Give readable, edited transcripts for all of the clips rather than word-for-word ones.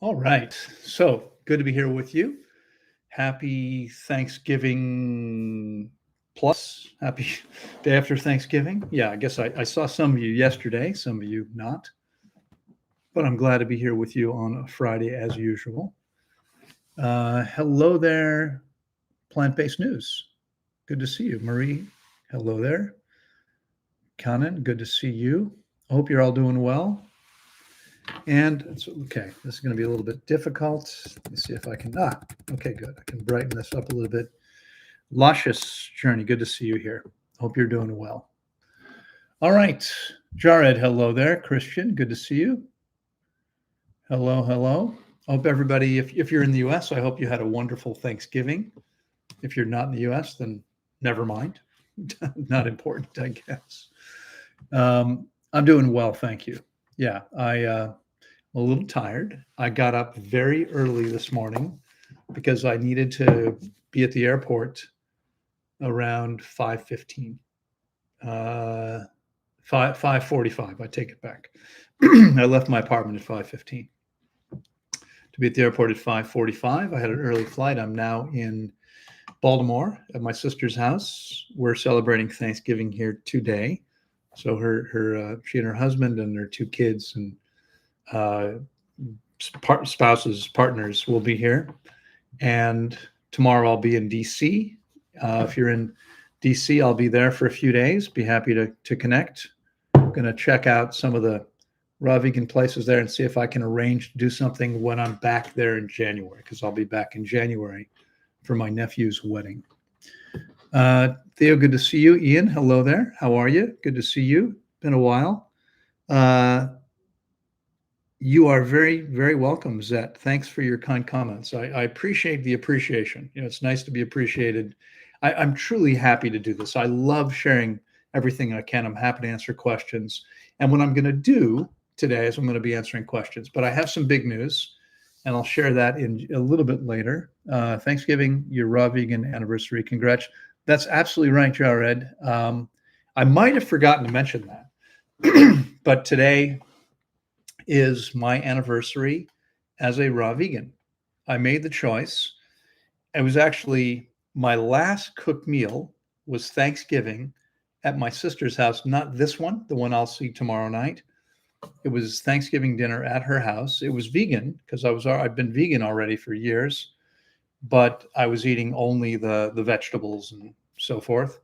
All right. So good to be here with you. Happy Thanksgiving plus. Happy day after Thanksgiving. Yeah, I guess I saw some of you yesterday, some of you not. But I'm glad to be here with you on a Friday as usual. Hello there, Plant Based News. Good to see you. Marie, hello there. Conan, good to see you. I hope you're all doing well. And it's okay. This is going to be a little bit difficult. Let me see if I can. Okay, good. I can brighten this up a little bit. Luscious Journey, good to see you here. Hope you're doing well. All right. Jared, hello there. Christian, good to see you. Hello, hello. I hope everybody, if you're in the US, I hope you had a wonderful Thanksgiving. If you're not in the US, then never mind. Not important, I guess. I'm doing well, thank you. Yeah, I'm a little tired. I got up very early this morning because I needed to be at the airport around 5:15. 5:45. I take it back. I left my apartment at 5:15 to be at the airport at 5:45. I had an early flight. I'm now in Baltimore at my sister's house. We're celebrating Thanksgiving here today. So she and her husband and their two kids and uh, spouses, partners will be here. And tomorrow I'll be in DC. If you're in DC, I'll be there for a few days. Be happy to connect. I'm going to check out some of the raw vegan places there and see if I can arrange to do something when I'm back there in January, because I'll be back in January for my nephew's wedding. Theo, good to see you. Ian, hello there. How are you? Good to see you. Been a while. You are very, very welcome, Zet. Thanks for your kind comments. I appreciate the appreciation. It's nice to be appreciated. I'm truly happy to do this. I love sharing everything I can. I'm happy to answer questions. And what I'm going to do today is I'm going to be answering questions. But I have some big news, and I'll share that in a little bit later. Thanksgiving, your raw vegan anniversary. Congrats. That's absolutely right, Jared. I might have forgotten to mention that. But today is my anniversary as a raw vegan. I made the choice. It was actually my last cooked meal was Thanksgiving at my sister's house, not this one, the one I'll see tomorrow night. It was Thanksgiving dinner at her house. It was vegan because I've been vegan already for years, but I was eating only the vegetables and so forth.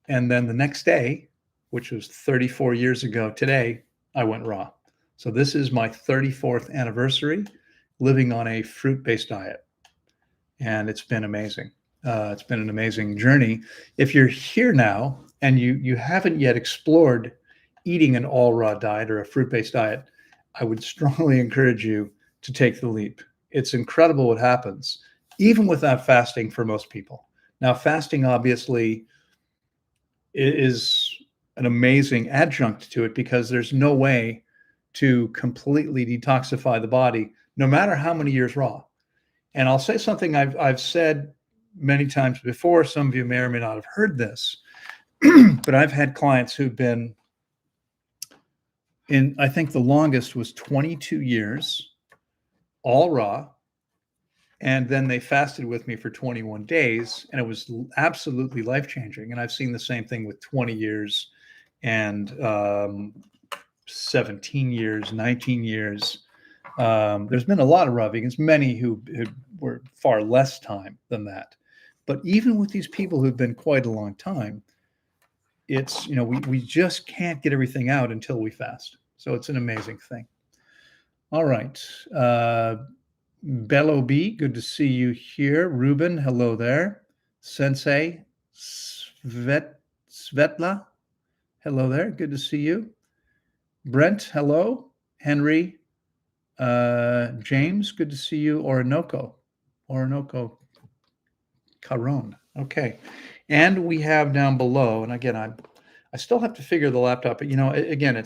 And then the next day, which was 34 years ago today, I went raw. So this is my 34th anniversary living on a fruit-based diet. And it's been amazing. It's been an amazing journey. If you're here now and you haven't yet explored eating an all raw diet or a fruit-based diet, I would strongly encourage you to take the leap. It's incredible what happens, even without fasting for most people. Now, fasting obviously is an amazing adjunct to it because there's no way to completely detoxify the body, no matter how many years raw. And I'll say something I've said many times before. Some of you may or may not have heard this, but I've had clients who've been in, I think the longest was 22 years, all raw. And then they fasted with me for 21 days, and it was absolutely life-changing. And I've seen the same thing with 20 years and 17 years, 19 years. There's been a lot of raw vegans, many who were far less time than that. But even with these people who've been quite a long time, it's, we just can't get everything out until we fast. So it's an amazing thing. All right. Bello B, good to see you here. Ruben, hello there. Sensei, Svetla, hello there. Good to see you. Brent, hello. Henry, James, good to see you. Orinoco Caron. Okay. And we have down below, and again, I still have to figure the laptop, but again,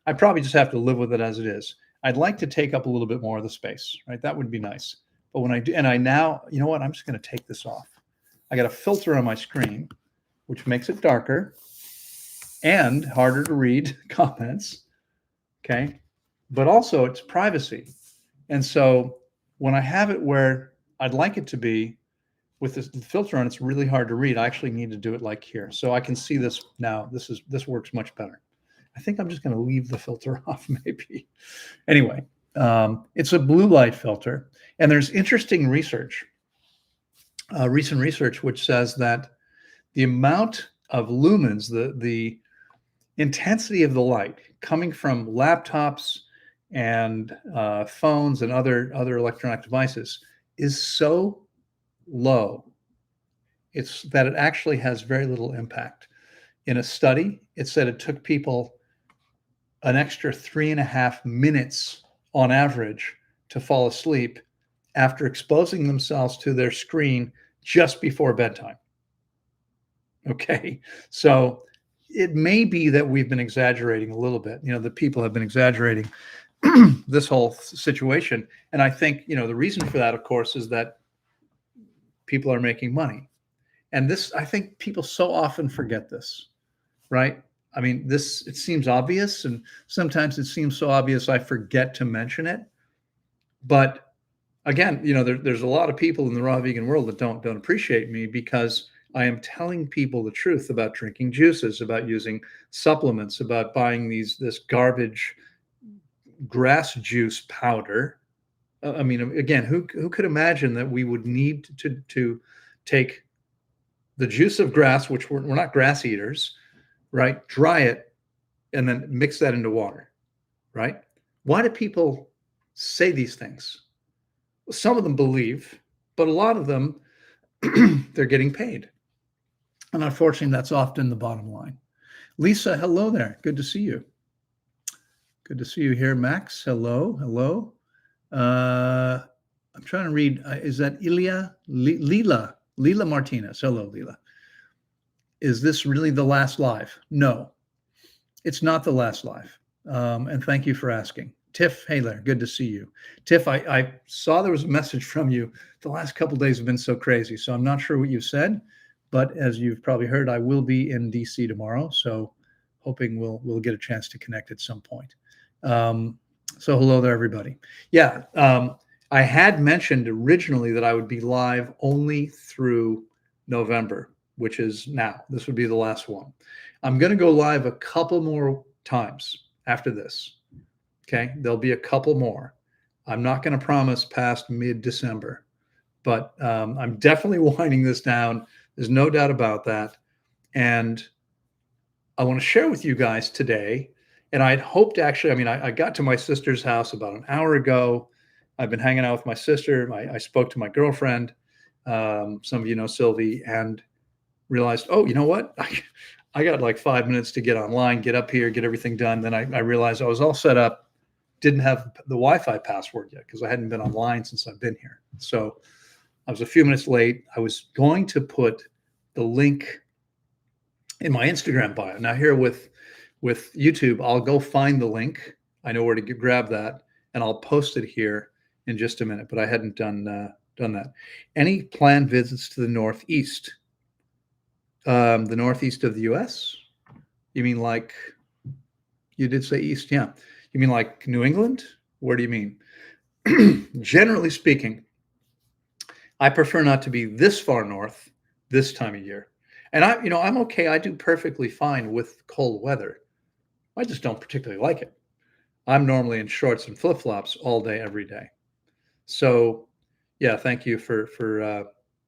I probably just have to live with it as it is. I'd like to take up a little bit more of the space, right? That would be nice. But when I do, and I now, you know what? I'm just going to take this off. I got a filter on my screen, which makes it darker and harder to read comments. Okay. But also it's privacy. And so when I have it where I'd like it to be with this filter on, it's really hard to read. I actually need to do it like here. So I can see this now. This works much better. I think I'm just going to leave the filter off maybe. Anyway, it's a blue light filter. And there's interesting research, recent research, which says that the amount of lumens, the intensity of the light coming from laptops and phones and other electronic devices is so low, it's that it actually has very little impact. In a study, it said it took people an extra 3.5 minutes on average to fall asleep after exposing themselves to their screen just before bedtime. Okay, so it may be that we've been exaggerating a little bit. The people have been exaggerating this whole situation. And I think, the reason for that, of course, is that people are making money. And this, I think people so often forget this, right? I mean, it seems obvious, and sometimes it seems so obvious I forget to mention it. But again, there's a lot of people in the raw vegan world that don't appreciate me, because I am telling people the truth about drinking juices, about using supplements, about buying this garbage grass juice powder. I mean, again, who could imagine that we would need to take the juice of grass, which we're not grass eaters, right? Dry it and then mix that into water, right? Why do people say these things? Some of them believe, but a lot of them, they're getting paid. And unfortunately, that's often the bottom line. Lisa, hello there. Good to see you. Good to see you here. Max, hello. I'm trying to read. Is that Ilya? Leela Martinez. Hello, Leela. Is this really the last live? No, it's not the last live. And thank you for asking. Tiff, hey there. Good to see you. Tiff, I saw there was a message from you. The last couple of days have been so crazy, so I'm not sure what you said, but as you've probably heard, I will be in DC tomorrow, so hoping we'll get a chance to connect at some point. So hello there, everybody. Yeah, I had mentioned originally that I would be live only through November, which is now. This would be the last one. I'm going to go live a couple more times after this. Okay, there'll be a couple more. I'm not going to promise past mid-December, but I'm definitely winding this down. There's no doubt about that. And I want to share with you guys today. And I'd hoped actually, I got to my sister's house about an hour ago. I've been hanging out with my sister. I spoke to my girlfriend. Some of you know Sylvie, and realized, oh, you know what? I got like 5 minutes to get online, get up here, get everything done. Then I realized I was all set up, didn't have the Wi-Fi password yet because I hadn't been online since I've been here. So I was a few minutes late. I was going to put the link in my Instagram bio. Now here with YouTube, I'll go find the link. I know where to grab that, and I'll post it here in just a minute. But I hadn't done that. Any planned visits to the Northeast? The Northeast of the U.S.? You mean like, you did say East? Yeah. You mean like New England? Where do you mean? Generally speaking, I prefer not to be this far north this time of year. And I'm okay. I do perfectly fine with cold weather. I just don't particularly like it. I'm normally in shorts and flip-flops all day, every day. So, yeah, thank you for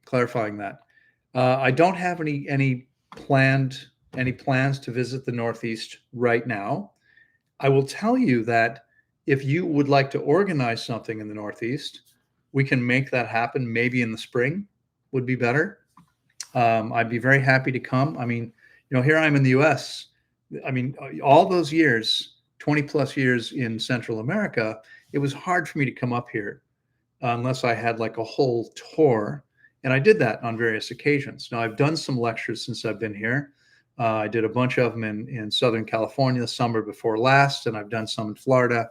clarifying that. I don't have any plans to visit the Northeast right now. I will tell you that if you would like to organize something in the Northeast, we can make that happen. Maybe in the spring would be better. I'd be very happy to come. I mean, here I am in the U.S. I mean, all those years, 20 plus years in Central America, it was hard for me to come up here unless I had like a whole tour. And I did that on various occasions. Now, I've done some lectures since I've been here. I did a bunch of them in Southern California the summer before last, and I've done some in Florida.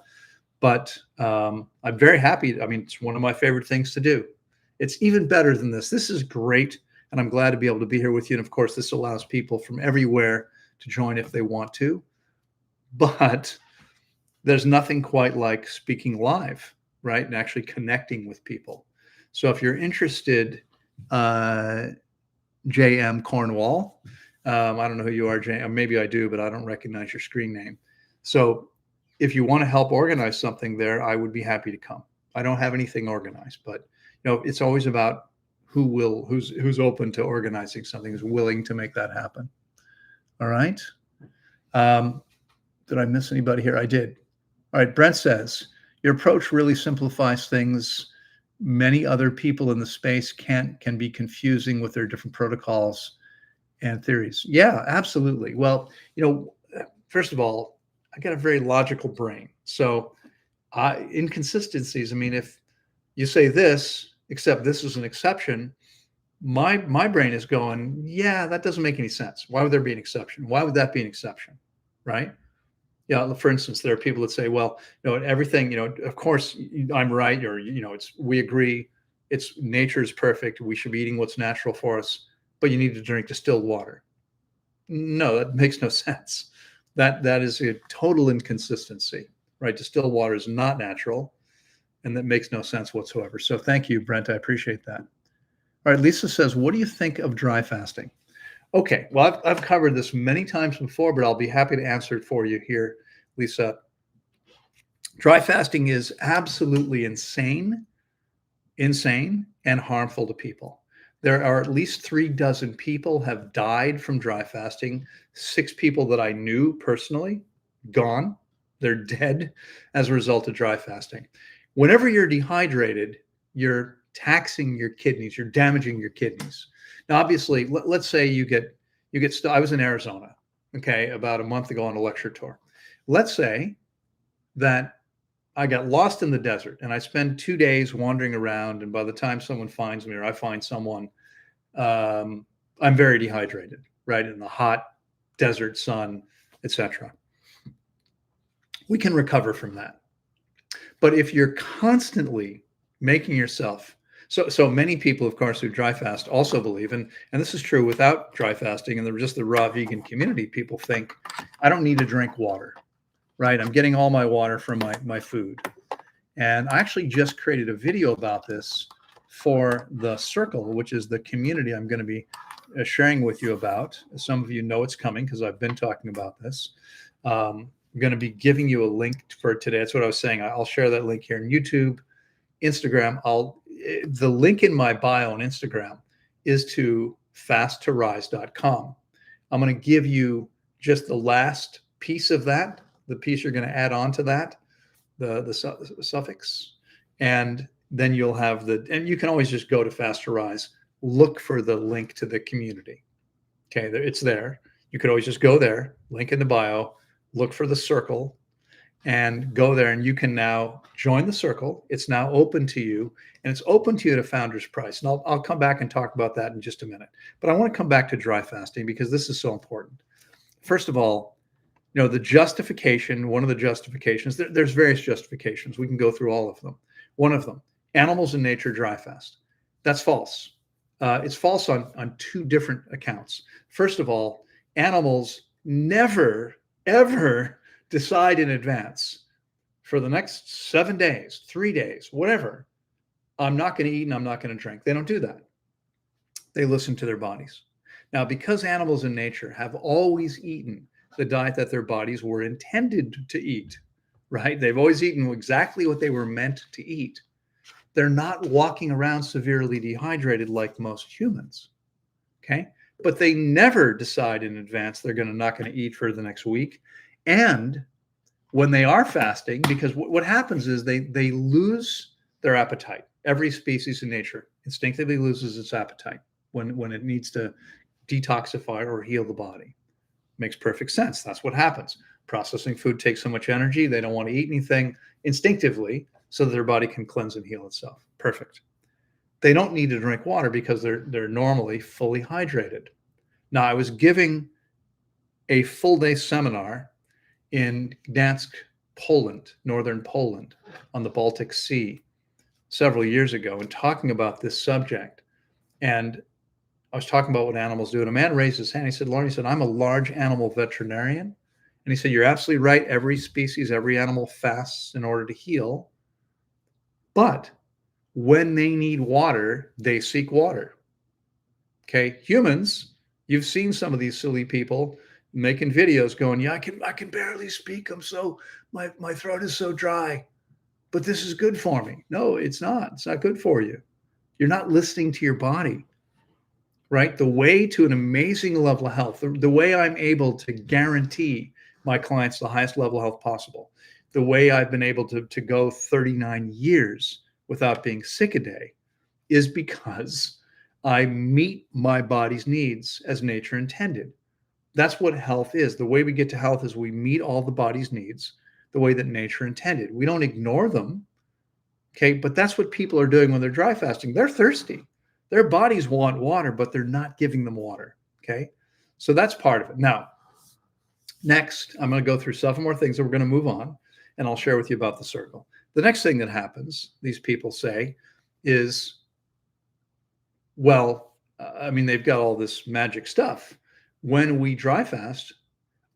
But I'm very happy. I mean, it's one of my favorite things to do. It's even better than this. This is great, and I'm glad to be able to be here with you. And of course, this allows people from everywhere to join if they want to. But there's nothing quite like speaking live. right? And actually connecting with people. So if you're interested, JM Cornwall, I don't know who you are, JM. Maybe I do, but I don't recognize your screen name. So if you want to help organize something there, I would be happy to come. I don't have anything organized, but it's always about who's open to organizing something, who's willing to make that happen. All right. Did I miss anybody here? I did. All right. Brent says, your approach really simplifies things. Many other people in the space can be confusing with their different protocols and theories. Yeah, absolutely. Well, first of all, I got a very logical brain. So inconsistencies, I mean, if you say this, except this is an exception, my brain is going, yeah, that doesn't make any sense. Why would there be an exception? Why would that be an exception? Right? Yeah. For instance, there are people that say, well, everything, of course I'm right. Or, we agree it's nature is perfect. We should be eating what's natural for us, but you need to drink distilled water. No, that makes no sense. That is a total inconsistency, right? Distilled water is not natural, and that makes no sense whatsoever. So thank you, Brent. I appreciate that. All right, Lisa says, what do you think of dry fasting? Okay, well, I've covered this many times before, but I'll be happy to answer it for you here, Lisa. Dry fasting is absolutely insane, and harmful to people. There are at least 36 people have died from dry fasting. 6 people that I knew personally, gone. They're dead as a result of dry fasting. Whenever you're dehydrated, you're taxing your kidneys, you're damaging your kidneys. Now, obviously, let's say you get I was in Arizona, okay, about a month ago on a lecture tour. Let's say that I got lost in the desert and I spend 2 days wandering around, and by the time someone finds me or I find someone, I'm very dehydrated, right, in the hot desert sun, etc. We can recover from that. But if you're constantly making yourself, so many people, of course, who dry fast also believe, and this is true without dry fasting and just the raw vegan community, people think, I don't need to drink water, right? I'm getting all my water from my food. And I actually just created a video about this for the Circle, which is the community I'm going to be sharing with you about. Some of you know it's coming because I've been talking about this. I'm going to be giving you a link for today. That's what I was saying. I'll share that link here on YouTube, Instagram. The link in my bio on Instagram is to fasttorise.com. I'm going to give you just the last piece of that, the piece you're going to add on to that, the suffix, and then you'll have and you can always just go to Fast to Rise, look for the link to the community. Okay, it's there. You could always just go there, link in the bio, look for the Circle, and go there, and you can now join the Circle. It's now open to you, and it's open to you at a founder's price. And I'll come back and talk about that in just a minute. But I want to come back to dry fasting because this is so important. First of all, the justification, one of the justifications, there's various justifications. We can go through all of them. One of them, animals in nature dry fast. That's false. It's false on 2 different accounts. First of all, animals never, ever decide in advance for the next 7 days, 3 days, whatever, I'm not going to eat and I'm not going to drink. They don't do that. They listen to their bodies. Now, because animals in nature have always eaten the diet that their bodies were intended to eat, right? They've always eaten exactly what they were meant to eat. They're not walking around severely dehydrated like most humans, okay? But they never decide in advance they're not going to eat for the next week. And when they are fasting, because what happens is they lose their appetite. Every species in nature instinctively loses its appetite when it needs to detoxify or heal the body. Makes perfect sense. That's what happens. Processing food takes so much energy. They don't want to eat anything instinctively so that their body can cleanse and heal itself. Perfect. They don't need to drink water because they're normally fully hydrated. Now, I was giving a full day seminar in Gdansk, Poland, northern Poland, on the Baltic Sea several years ago, and talking about this subject. And I was talking about what animals do, and a man raised his hand. He said, Loren, I'm a large animal veterinarian. And he said, you're absolutely right. Every species, every animal fasts in order to heal. But when they need water, they seek water. Okay, humans, you've seen some of these silly people making videos going, "Yeah, I can barely speak. I'm so my throat is so dry, but this is good for me." No, it's not. It's not good for you. You're not listening to your body, right? The way to an amazing level of health, the way I'm able to guarantee my clients the highest level of health possible, the way I've been able to go 39 years without being sick a day is because I meet my body's needs as nature intended. That's what health is. The way we get to health is we meet all the body's needs the way that nature intended. We don't ignore them. Okay. But that's what people are doing when they're dry fasting. They're thirsty. Their bodies want water, but they're not giving them water. Okay. So that's part of it. Now, next, I'm going to go through several more things, and we're going to move on, and I'll share with you about the circle. The next thing that happens, these people say, is, well, I mean, they've got all this magic stuff. When we dry fast,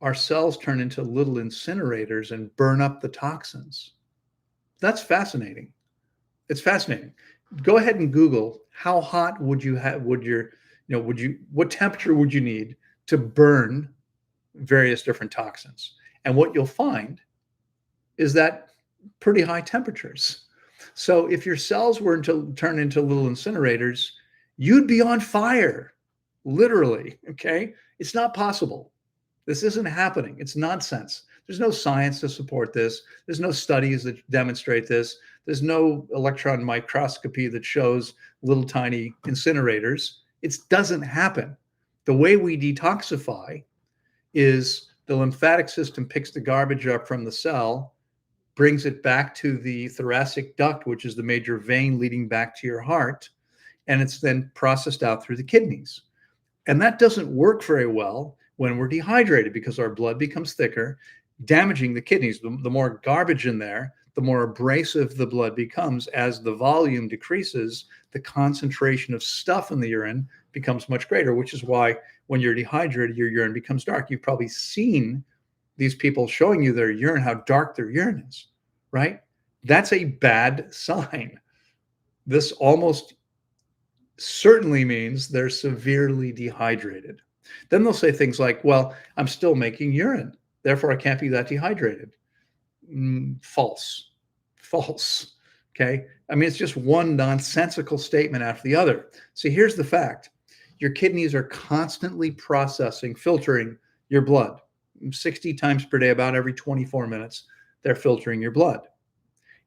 our cells turn into little incinerators and burn up the toxins. That's fascinating. It's fascinating. Go ahead and Google how hot would you have, what temperature would you need to burn various different toxins? And what you'll find is that pretty high temperatures. So if your cells were to turn into little incinerators, you'd be on fire, literally. Okay. It's not possible. This isn't happening. It's nonsense. There's no science to support this. There's no studies that demonstrate this. There's no electron microscopy that shows little tiny incinerators. It doesn't happen. The way we detoxify is the lymphatic system picks the garbage up from the cell, brings it back to the thoracic duct, which is the major vein leading back to your heart, and it's then processed out through the kidneys. And that doesn't work very well when we're dehydrated because our blood becomes thicker, damaging the kidneys. The more garbage in there, the more abrasive the blood becomes. As the volume decreases, the concentration of stuff in the urine becomes much greater, which is why when you're dehydrated, your urine becomes dark. You've probably seen these people showing you their urine, how dark their urine is, right? That's a bad sign. This almost certainly means they're severely dehydrated. Then they'll say things like, well, I'm still making urine, therefore I can't be that dehydrated. False. False. Okay. I mean, it's just one nonsensical statement after the other. See, here's the fact. Your kidneys are constantly processing, filtering your blood 60 times per day, about every 24 minutes. They're filtering your blood.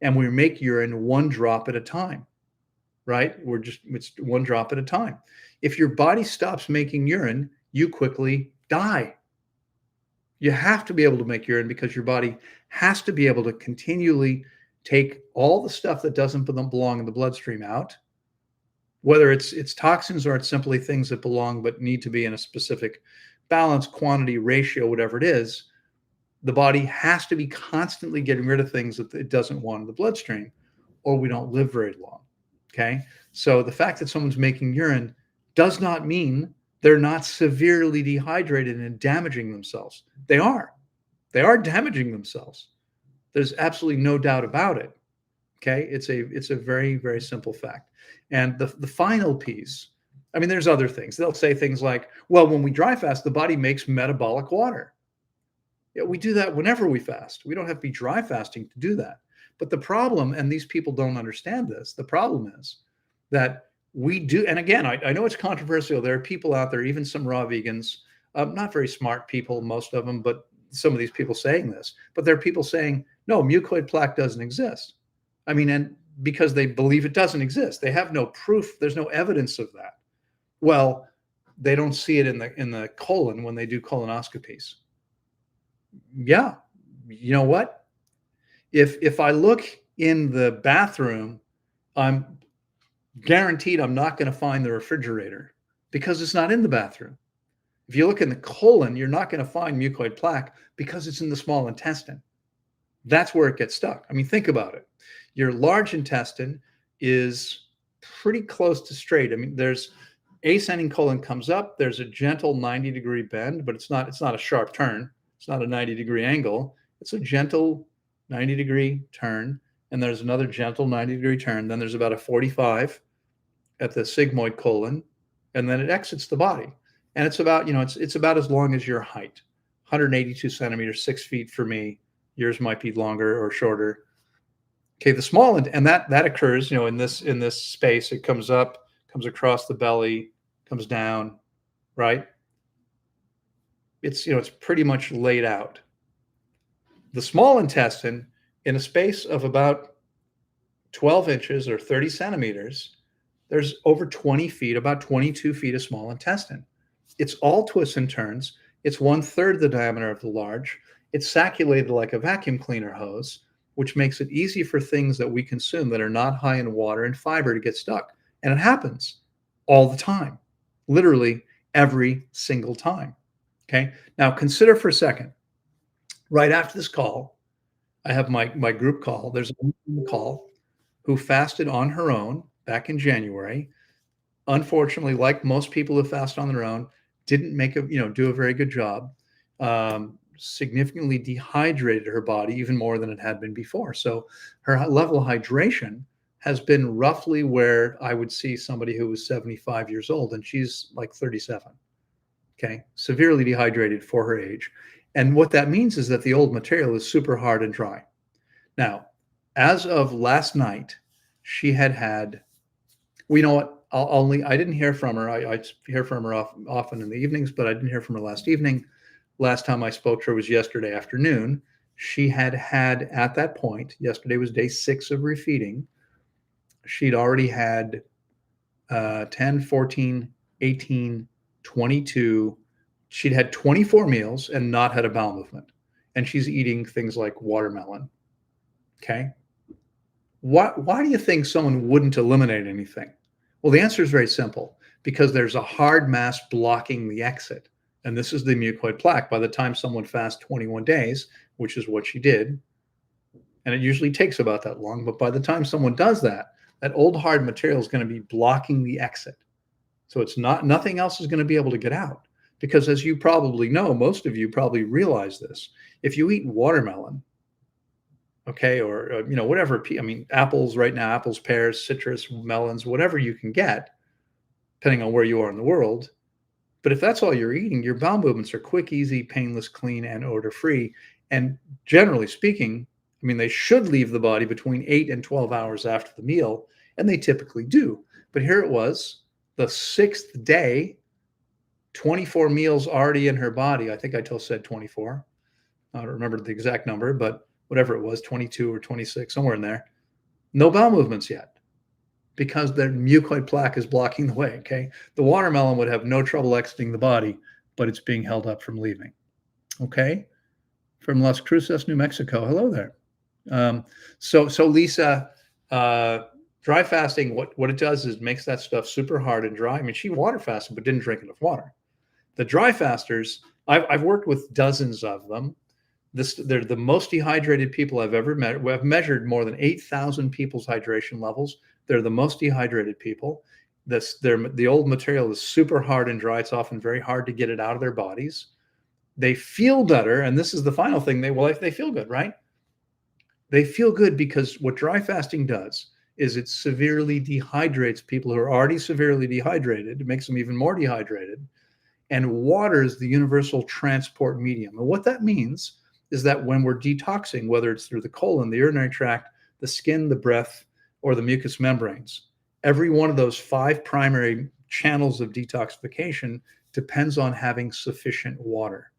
And we make urine one drop at a time, right? It's one drop at a time. If your body stops making urine, you quickly die. You have to be able to make urine because your body has to be able to continually take all the stuff that doesn't belong in the bloodstream out, whether it's toxins or it's simply things that belong but need to be in a specific balance, quantity, ratio, whatever it is. The body has to be constantly getting rid of things that it doesn't want in the bloodstream, or we don't live very long. Okay. So the fact that someone's making urine does not mean they're not severely dehydrated and damaging themselves. They are damaging themselves. There's absolutely no doubt about it. Okay. It's a very, very simple fact. And the final piece, I mean, there's other things. They'll say things like, well, when we dry fast, the body makes metabolic water. Yeah, we do that whenever we fast. We don't have to be dry fasting to do that. But the problem, and these people don't understand this, the problem is that we do, and again, I know it's controversial. There are people out there, even some raw vegans, not very smart people, most of them, but some of these people saying this. But there are people saying, no, mucoid plaque doesn't exist. I mean, and because they believe it doesn't exist. They have no proof. There's no evidence of that. Well, they don't see it in the colon when they do colonoscopies. Yeah, you know what? If I look in the bathroom, I'm guaranteed I'm not going to find the refrigerator because it's not in the bathroom. If you look in the colon, you're not going to find mucoid plaque because it's in the small intestine. That's where it gets stuck. I mean, think about it. Your large intestine is pretty close to straight. I mean, there's ascending colon comes up. There's a gentle 90-degree bend, but it's not a sharp turn. It's not a 90-degree angle. It's a gentle 90-degree turn. and there's another gentle 90-degree turn. Then there's about a 45 at the sigmoid colon, and then it exits the body. And it's about, it's about as long as your height, 182 centimeters, 6 feet for me. Yours might be longer or shorter. Okay, the small and that occurs, in this space. It comes up, comes across the belly, comes down, right? It's pretty much laid out. The small intestine, in a space of about 12 inches or 30 centimeters, there's over 20 feet, about 22 feet of small intestine. It's all twists and turns. It's 1/3 the diameter of the large. It's sacculated like a vacuum cleaner hose, which makes it easy for things that we consume that are not high in water and fiber to get stuck. And it happens all the time, literally every single time. Okay. Now consider for a second, right after this call, I have my group call. There's a woman on the call who fasted on her own back in January. Unfortunately, like most people who fast on their own, didn't do a very good job. Significantly dehydrated her body even more than it had been before. So her level of hydration has been roughly where I would see somebody who was 75 years old, and she's like 37. Okay, severely dehydrated for her age. And what that means is that the old material is super hard and dry. Now, as of last night, she had, well, you know what? I didn't hear from her. I hear from her often in the evenings, but I didn't hear from her last evening. Last time I spoke to her was yesterday afternoon. She had at that point, yesterday was day 6 of refeeding. She'd already had 10, 14, 18, 22. She'd had 24 meals and not had a bowel movement. And she's eating things like watermelon. Okay. Why do you think someone wouldn't eliminate anything? Well, the answer is very simple, because there's a hard mass blocking the exit. And this is the mucoid plaque. By the time someone fasts 21 days, which is what she did, and it usually takes about that long, but by the time someone does that, that old hard material is going to be blocking the exit. So nothing else is going to be able to get out. Because as you probably know, most of you probably realize this. If you eat watermelon, okay, or whatever, apples right now, apples, pears, citrus, melons, whatever you can get, depending on where you are in the world. But if that's all you're eating, your bowel movements are quick, easy, painless, clean, and odor-free. And generally speaking, they should leave the body between 8 and 12 hours after the meal, and they typically do. But here it was, the 6th day, 24 meals already in her body. I think I said 24. I don't remember the exact number, but whatever it was, 22 or 26, somewhere in there. No bowel movements yet, because the mucoid plaque is blocking the way. Okay. The watermelon would have no trouble exiting the body, but it's being held up from leaving. Okay. From Las Cruces, New Mexico. Hello there. So Lisa, dry fasting, what it does is makes that stuff super hard and dry. She water fasted, but didn't drink enough water. The dry fasters, I've worked with dozens of them. They're the most dehydrated people I've ever met. I've measured more than 8,000 people's hydration levels. They're the most dehydrated people. The old material is super hard and dry. It's often very hard to get it out of their bodies. They feel better, and this is the final thing. They feel good, right? They feel good because what dry fasting does is it severely dehydrates people who are already severely dehydrated. It makes them even more dehydrated. And water is the universal transport medium. And what that means is that when we're detoxing, whether it's through the colon, the urinary tract, the skin, the breath, or the mucous membranes, every one of those 5 primary channels of detoxification depends on having sufficient water.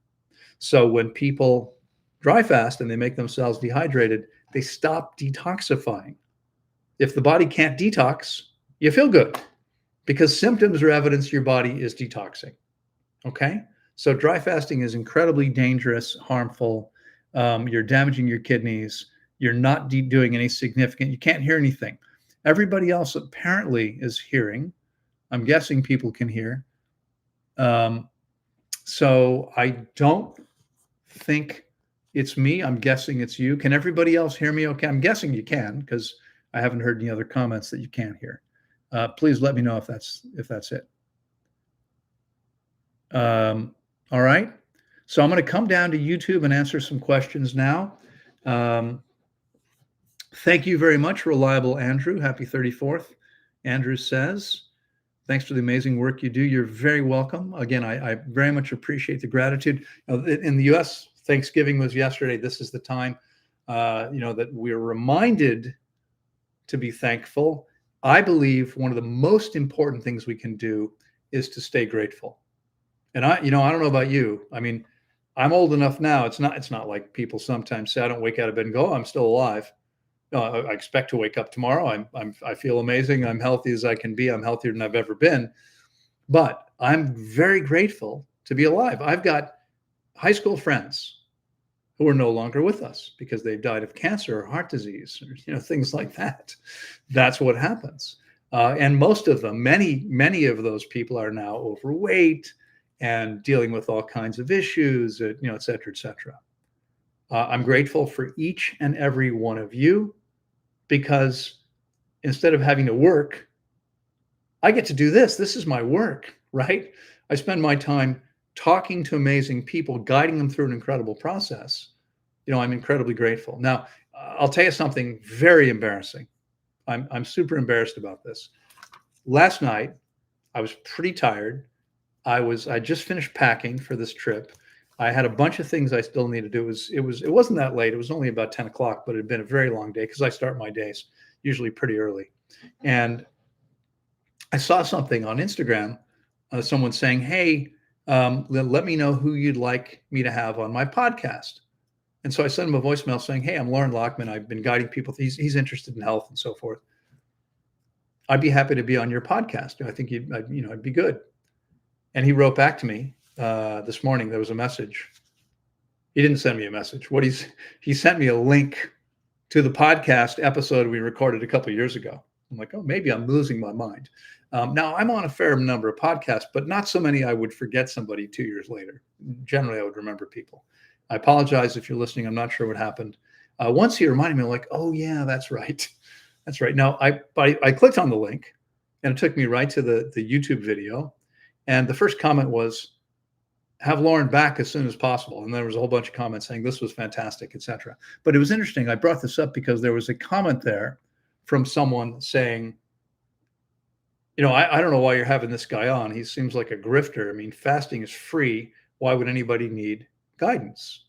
So when people dry fast and they make themselves dehydrated, they stop detoxifying. If the body can't detox, you feel good, because symptoms are evidence your body is detoxing. Okay. So dry fasting is incredibly dangerous, harmful. You're damaging your kidneys. You're not doing any significant, you can't hear anything. Everybody else apparently is hearing. I'm guessing people can hear. So I don't think it's me. I'm guessing it's you. Can everybody else hear me okay? I'm guessing you can, because I haven't heard any other comments that you can't hear. Please let me know if that's it. All right. So I'm going to come down to YouTube and answer some questions now. Thank you very much, reliable Andrew. Happy 34th. Andrew says, thanks for the amazing work you do. You're very welcome. Again, I very much appreciate the gratitude. In the U.S., Thanksgiving was yesterday. This is the time, that we're reminded to be thankful. I believe one of the most important things we can do is to stay grateful. And I don't know about you. I mean, I'm old enough now. It's not like people sometimes say, I don't wake out of bed and go, oh, I'm still alive. No, I expect to wake up tomorrow. I feel amazing. I'm healthy as I can be. I'm healthier than I've ever been. But I'm very grateful to be alive. I've got high school friends who are no longer with us because they've died of cancer or heart disease or things like that. That's what happens. And most of them, many of those people are now overweight and dealing with all kinds of issues, et cetera, et cetera. I'm grateful for each and every one of you because instead of having to work, I get to do this. This is my work, right? I spend my time talking to amazing people, guiding them through an incredible process. I'm incredibly grateful. Now, I'll tell you something very embarrassing. I'm super embarrassed about this. Last night, I was pretty tired. I just finished packing for this trip. I had a bunch of things I still need to do. It wasn't that late. It was only about 10 o'clock, but it had been a very long day because I start my days usually pretty early. And I saw something on Instagram, someone saying, hey, let me know who you'd like me to have on my podcast. And so I sent him a voicemail saying, hey, I'm Loren Lockman. I've been guiding people. He's interested in health and so forth. I'd be happy to be on your podcast. I think I'd be good. And he wrote back to me this morning. There was a message. He didn't send me a message. He sent me a link to the podcast episode we recorded a couple of years ago. I'm like, oh, maybe I'm losing my mind. Now, I'm on a fair number of podcasts, but not so many I would forget somebody 2 years later. Generally, I would remember people. I apologize if you're listening. I'm not sure what happened. Once he reminded me, I'm like, oh, yeah, that's right. That's right. Now, I clicked on the link, and it took me right to the YouTube video. And the first comment was, have Loren back as soon as possible. And there was a whole bunch of comments saying this was fantastic, etc. But it was interesting. I brought this up because there was a comment there from someone saying, I don't know why you're having this guy on. He seems like a grifter. I mean, fasting is free. Why would anybody need guidance?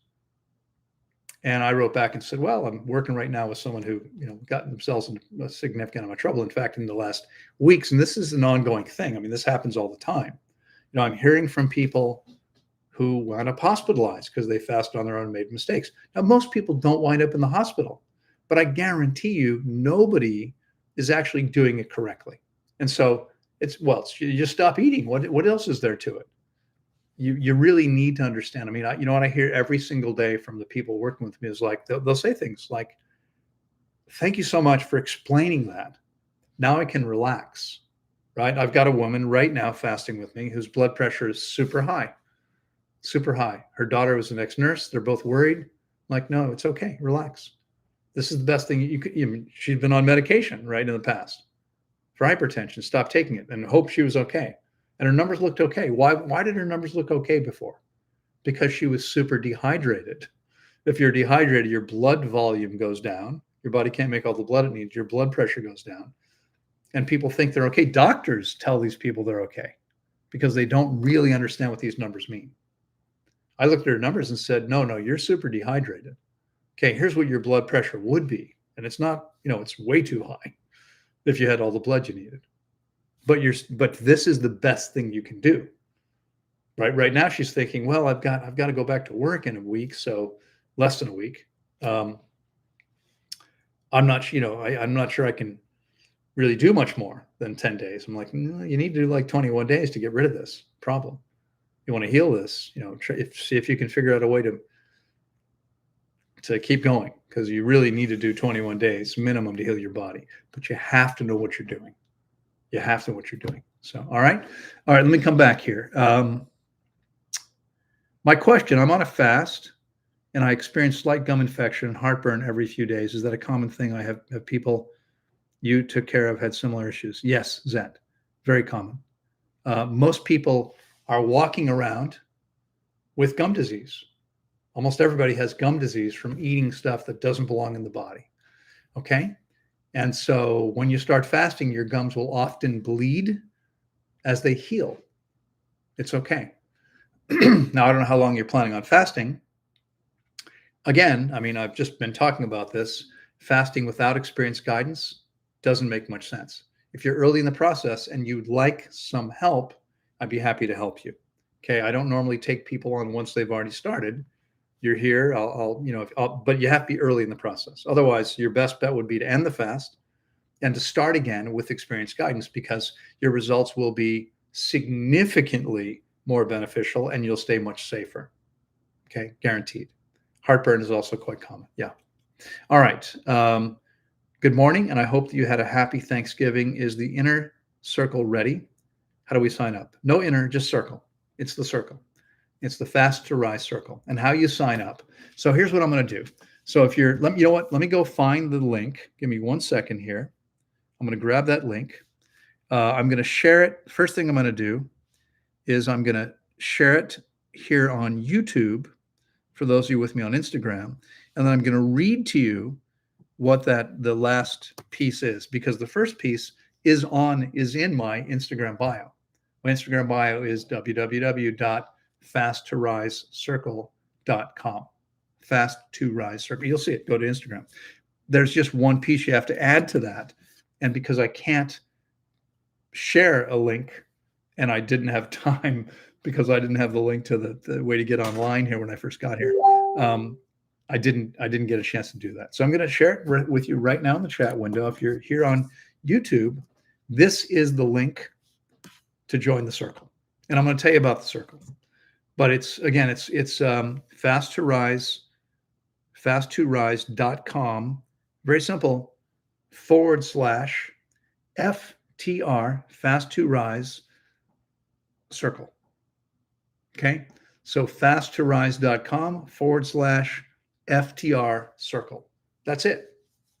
And I wrote back and said, well, I'm working right now with someone who, got themselves in a significant amount of trouble. In fact, in the last weeks, and this is an ongoing thing. I mean, this happens all the time. I'm hearing from people who wound up hospitalized because they fasted on their own and made mistakes. Now, most people don't wind up in the hospital, but I guarantee you nobody is actually doing it correctly. And so you just stop eating. What else is there to it? You really need to understand. I mean, what I hear every single day from the people working with me is like, they'll say things like, thank you so much for explaining that. Now I can relax, right? I've got a woman right now fasting with me whose blood pressure is super high. Super high. Her daughter was an ex-nurse. They're both worried. I'm like, no, it's okay. Relax. This is the best thing you could. She'd been on medication, right, in the past for hypertension. Stopped taking it and hoped she was okay. And her numbers looked okay. Why did her numbers look okay before? Because she was super dehydrated. If you're dehydrated, your blood volume goes down. Your body can't make all the blood it needs. Your blood pressure goes down. And people think they're okay. Doctors tell these people they're okay because they don't really understand what these numbers mean. I looked at her numbers and said, no, you're super dehydrated. Okay, here's what your blood pressure would be. And it's not, it's way too high if you had all the blood you needed. But this is the best thing you can do. Right now she's thinking, well, I've got to go back to work in a week, so less than a week. I'm not, I'm not sure I can really do much more than 10 days. I'm like, no, you need to do like 21 days to get rid of this problem. You want to heal this, see if you can figure out a way to keep going, because you really need to do 21 days minimum to heal your body. But you have to know what you're doing. You have to know what you're doing. So, all right. Let me come back here. My question, I'm on a fast and I experience slight gum infection and heartburn every few days. Is that a common thing? I have people you took care of had similar issues. Yes, Zent, very common. Most people are walking around with gum disease. Almost everybody has gum disease from eating stuff that doesn't belong in the body. Okay. And so when you start fasting, your gums will often bleed as they heal. It's okay. Now, I don't know how long you're planning on fasting. Again, I mean, I've just been talking about this. Fasting without experienced guidance doesn't make much sense. If you're early in the process and you'd like some help, I'd be happy to help you. Okay. I don't normally take people on once they've already started. You're here. But you have to be early in the process. Otherwise, your best bet would be to end the fast and to start again with experienced guidance, because your results will be significantly more beneficial and you'll stay much safer. Okay, guaranteed. Heartburn is also quite common. Yeah. All right. Good morning, and I hope that you had a happy Thanksgiving. Is the inner circle ready? How do we sign up? No inner, just circle. It's the circle. It's the Fast to Rise circle. And how you sign up. So here's what I'm going to do. So if you're, you know what? Let me go find the link. Give me 1 second here. I'm going to grab that link. I'm going to share it. First thing I'm going to do is I'm going to share it here on YouTube for those of you with me on Instagram. And then I'm going to read to you what the last piece is, because the first piece is in my Instagram bio. My Instagram bio is www.fasttoriseCircle.com. Fast to Rise Circle. You'll see it. Go to Instagram. There's just one piece you have to add to that. And because I can't share a link, and I didn't have time because I didn't have the link to the way to get online here when I first got here. I didn't get a chance to do that. So I'm going to share it with you right now in the chat window. If you're here on YouTube, this is the link to join the circle. And I'm going to tell you about the circle. But it's fasttorise.com. Very simple, /FTR, Fast to Rise circle. Okay. So fasttorise.com /FTR circle. That's it.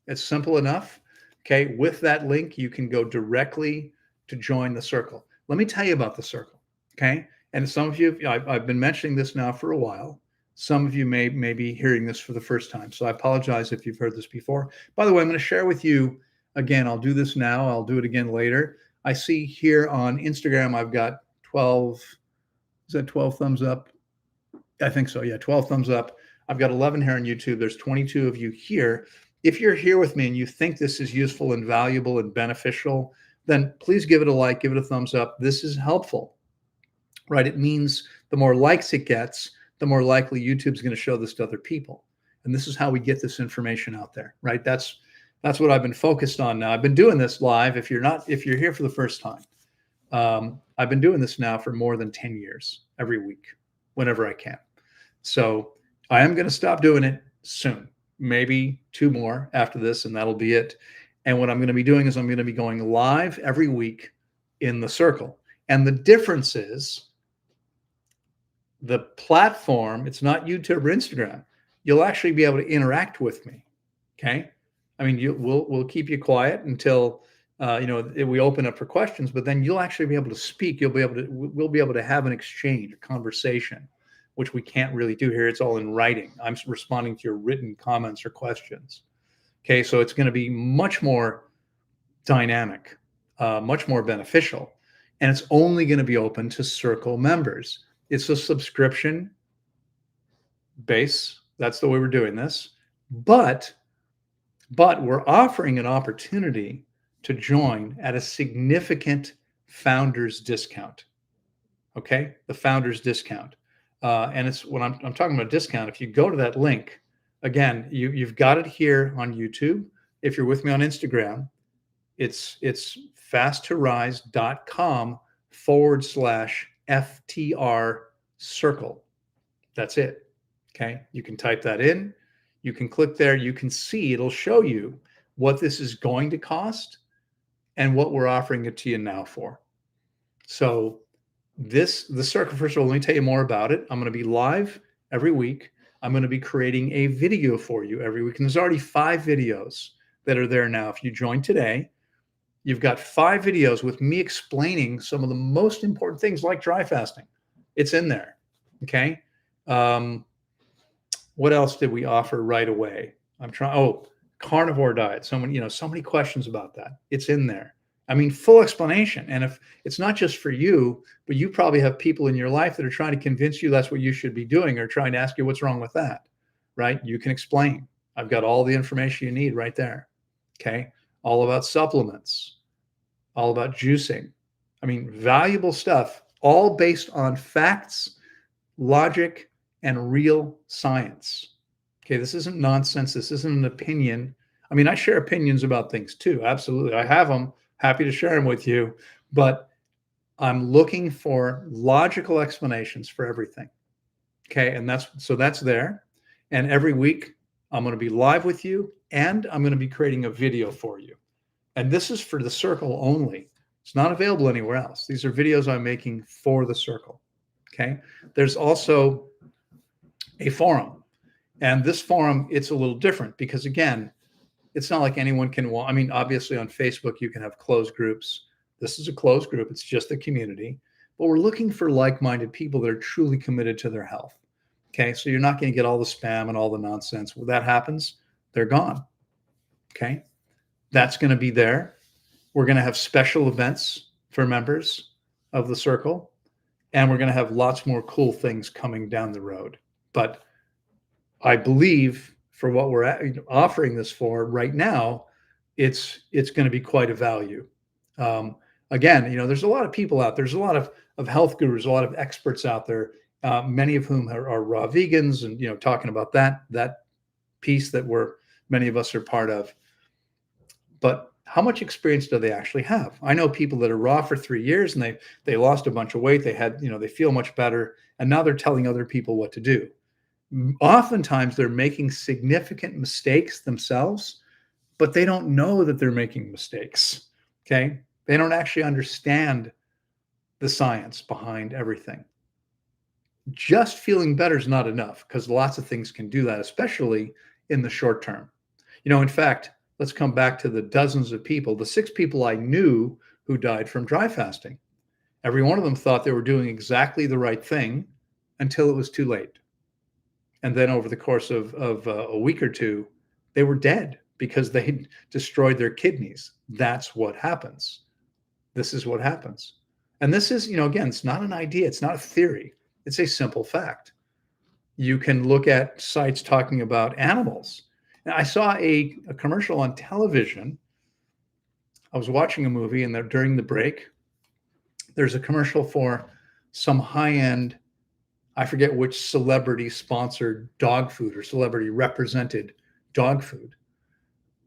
It's simple enough. Okay. With that link, you can go directly to join the circle. Let me tell you about the circle. Okay. And some of you, I've been mentioning this now for a while. Some of you may be hearing this for the first time. So I apologize if you've heard this before. By the way, I'm going to share with you again. I'll do this now. I'll do it again later. I see here on Instagram, I've got 12. Is that 12 thumbs up? I think so. Yeah, 12 thumbs up. I've got 11 here on YouTube. There's 22 of you here. If you're here with me and you think this is useful and valuable and beneficial, then please give it a like, give it a thumbs up. This is helpful, right? It means the more likes it gets, the more likely YouTube's going to show this to other people. And this is how we get this information out there, right? That's what I've been focused on now. I've been doing this live. If you're here for the first time, I've been doing this now for more than 10 years, every week, whenever I can. So I am going to stop doing it soon, maybe 2 more after this, and that'll be it. And what I'm going to be doing is I'm going to be going live every week in the circle. And the difference is the platform, it's not YouTube or Instagram. You'll actually be able to interact with me. Okay. I mean, we'll keep you quiet until we open up for questions, but then you'll actually be able to speak. We'll be able to have an exchange, a conversation, which we can't really do here. It's all in writing. I'm responding to your written comments or questions. Okay, so it's going to be much more dynamic, much more beneficial, and it's only going to be open to Circle members. It's a subscription base. That's the way we're doing this. But we're offering an opportunity to join at a significant founders discount. Okay, the founders discount, and it's when I'm talking about discount. If you go to that link, again, you've got it here on YouTube. If you're with me on Instagram, it's fasttorise.com /FTR circle. That's it. Okay, you can type that in. You can click there. You can see it'll show you what this is going to cost and what we're offering it to you now for. So the circle, first of all, let me tell you more about it. I'm going to be live every week. I'm going to be creating a video for you every week. And there's already 5 videos that are there now. If you join today, you've got 5 videos with me explaining some of the most important things like dry fasting. It's in there. Okay. What else did we offer right away? carnivore diet. So many, so many questions about that. It's in there. I mean, full explanation. And if it's not just for you, but you probably have people in your life that are trying to convince you that's what you should be doing, or trying to ask you what's wrong with that, right? You can explain. I've got all the information you need right there. Okay. All about supplements, all about juicing. I mean, valuable stuff, all based on facts, logic, and real science. Okay, this isn't nonsense. This isn't an opinion. I mean, I share opinions about things too. Absolutely. I have them. Happy to share them with you. But I'm looking for logical explanations for everything. Okay, and that's there. And every week I'm going to be live with you, and I'm going to be creating a video for you. And this is for the circle only. It's not available anywhere else. These are videos I'm making for the circle. Okay. There's also a forum. And this forum, it's a little different because, again, it's not like anyone can. I mean, obviously on Facebook, you can have closed groups. This is a closed group. It's just the community. But we're looking for like-minded people that are truly committed to their health. Okay. So you're not going to get all the spam and all the nonsense. When that happens, they're gone. Okay. That's going to be there. We're going to have special events for members of the circle. And we're going to have lots more cool things coming down the road. But I believe for what we're offering this for right now, it's going to be quite a value. Again, there's a lot of people out there. There's a lot of health gurus, a lot of experts out there, many of whom are raw vegans, and talking about that piece that many of us are part of. But how much experience do they actually have? I know people that are raw for 3 years and they lost a bunch of weight. They had, they feel much better, and now they're telling other people what to do. Oftentimes they're making significant mistakes themselves, but they don't know that they're making mistakes. Okay. They don't actually understand the science behind everything. Just feeling better is not enough, because lots of things can do that, especially in the short term. In fact, let's come back to the dozens of people, the 6 people I knew who died from dry fasting. Every one of them thought they were doing exactly the right thing until it was too late. And then over the course of a week or two, they were dead because they destroyed their kidneys. That's what happens. This is what happens. And this is, again, it's not an idea. It's not a theory. It's a simple fact. You can look at sites talking about animals. And I saw a commercial on television. I was watching a movie, and during the break, there's a commercial for some high-end, I forget which celebrity sponsored dog food or celebrity represented dog food.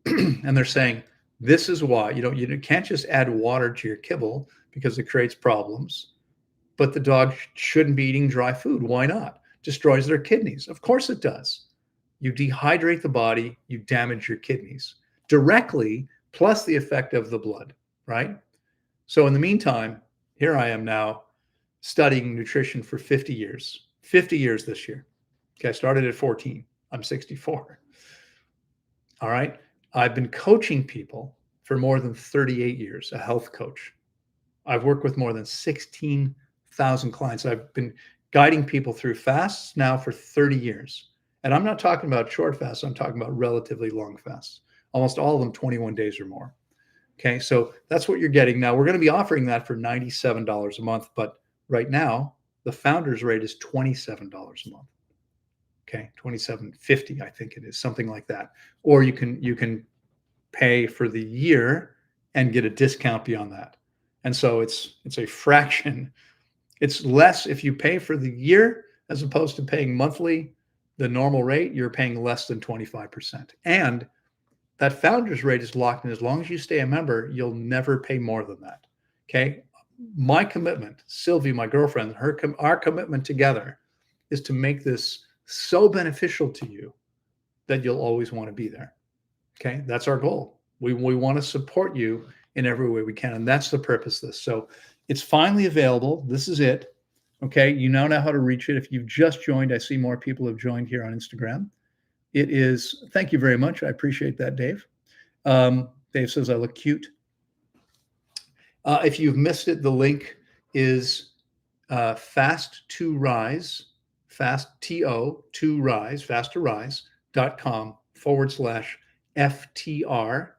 And they're saying, this is why you can't just add water to your kibble because it creates problems. But the dog shouldn't be eating dry food. Why not? Destroys their kidneys. Of course it does. You dehydrate the body, you damage your kidneys directly, plus the effect of the blood, right? So in the meantime, here I am now studying nutrition for 50 years. 50 years this year. Okay, I started at 14. I'm 64. All right. I've been coaching people for more than 38 years, a health coach. I've worked with more than 16,000 clients. I've been guiding people through fasts now for 30 years. And I'm not talking about short fasts. I'm talking about relatively long fasts, almost all of them 21 days or more. Okay, so that's what you're getting. Now, we're going to be offering that for $97 a month, but right now, the founder's rate is $27 a month. Okay, $27.50, I think it is, something like that. Or you can pay for the year and get a discount beyond that. And so it's a fraction. It's less if you pay for the year as opposed to paying monthly. The normal rate, you're paying less than 25%. And that founder's rate is locked in. As long as you stay a member, you'll never pay more than that. Okay. My commitment, Sylvie, my girlfriend, our commitment together is to make this so beneficial to you that you'll always want to be there. Okay. That's our goal. We want to support you in every way we can. And that's the purpose of this. So it's finally available. This is it. Okay. You now know how to reach it. If you've just joined, I see more people have joined here on Instagram. It is, thank you very much. I appreciate that, Dave. Dave says I look cute. If you've missed it, the link is fast to rise, fast, T-O, to rise, fast to rise.com/8 FTR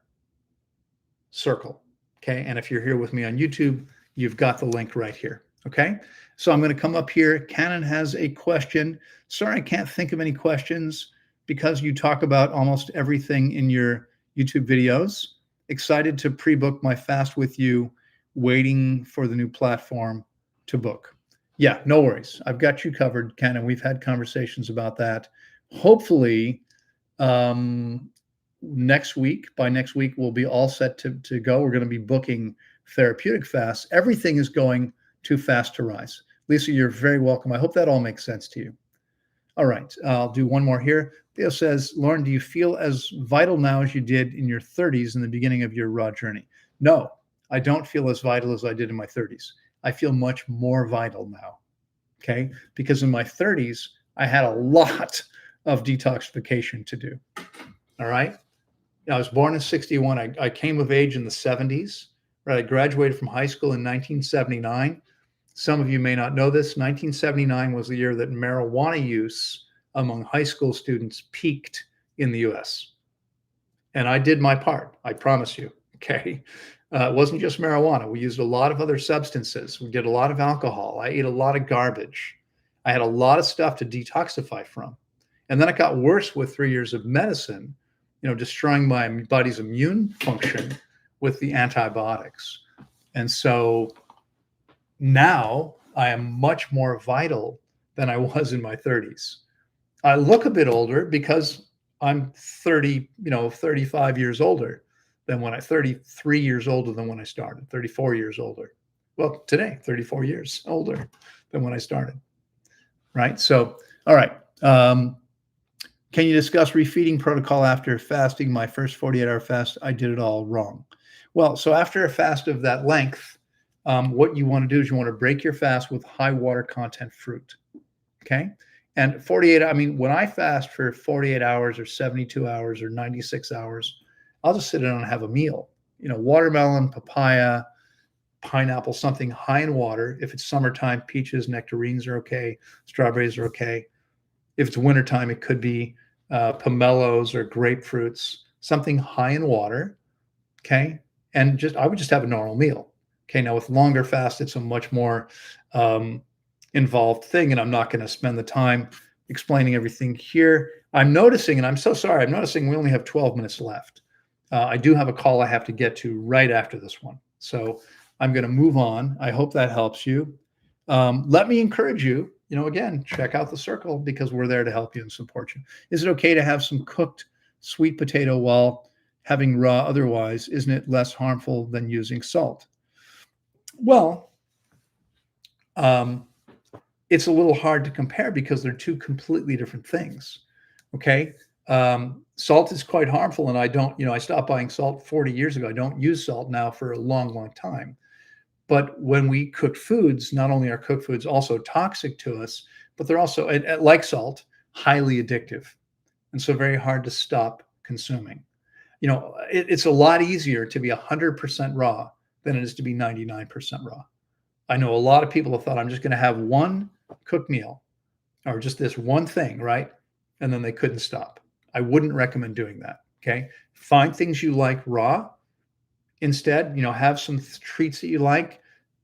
circle. Okay. And if you're here with me on YouTube, you've got the link right here. Okay. So I'm going to come up here. Canon has a question. Sorry, I can't think of any questions because you talk about almost everything in your YouTube videos. Excited to pre-book my fast with you, waiting for the new platform to book. Yeah, no worries. I've got you covered, Canon. We've had conversations about that. Hopefully, next week, by next week, we'll be all set to go. We're going to be booking therapeutic fasts. Everything is going too fast to rise. Lisa, you're very welcome. I hope that all makes sense to you. All right, I'll do one more here. Theo says, Loren, do you feel as vital now as you did in your 30s in the beginning of your raw journey? No, I don't feel as vital as I did in my 30s. I feel much more vital now, okay? Because in my 30s, I had a lot of detoxification to do, all right? I was born in 61. I came of age in the 70s, right? I graduated from high school in 1979. Some of you may not know this. 1979 was the year that marijuana use among high school students peaked in the US. And I did my part, I promise you, okay? It wasn't just marijuana. We used a lot of other substances. We did a lot of alcohol. I ate a lot of garbage. I had a lot of stuff to detoxify from. And then it got worse with 3 years of medicine, destroying my body's immune function with the antibiotics. And so now I am much more vital than I was in my 30s. I look a bit older because I'm 35 years older than 33 years older than when I started, 34 years older. Well, today, 34 years older than when I started, right? So, all right. Can you discuss refeeding protocol after fasting? My first 48-hour fast, I did it all wrong. Well, so after a fast of that length, what you want to do is you want to break your fast with high water content fruit, okay? And when I fast for 48 hours or 72 hours or 96 hours, I'll just sit down and have a meal. Watermelon, papaya, pineapple, something high in water. If it's summertime, peaches, nectarines are okay. Strawberries are okay. If it's wintertime, it could be pomelos or grapefruits, something high in water, okay? And I would just have a normal meal. Okay, now with longer fast, it's a much more involved thing, and I'm not going to spend the time explaining everything here. I'm noticing, and I'm so sorry, I'm noticing we only have 12 minutes left. I do have a call I have to get to right after this one. So I'm going to move on. I hope that helps you. Let me encourage you, again, check out the circle because we're there to help you and support you. Is it okay to have some cooked sweet potato while having raw otherwise? Isn't it less harmful than using salt? Well, it's a little hard to compare because they're two completely different things. Okay. Salt is quite harmful. And I stopped buying salt 40 years ago. I don't use salt now for a long, long time. But when we cook foods, not only are cooked foods also toxic to us, but they're also, like salt, highly addictive. And so very hard to stop consuming. It's a lot easier to be 100% raw than it is to be 99% raw. I know a lot of people have thought, I'm just going to have one cooked meal or just this one thing, right? And then they couldn't stop. I wouldn't recommend doing that, okay? Find things you like raw. Instead, have some treats that you like.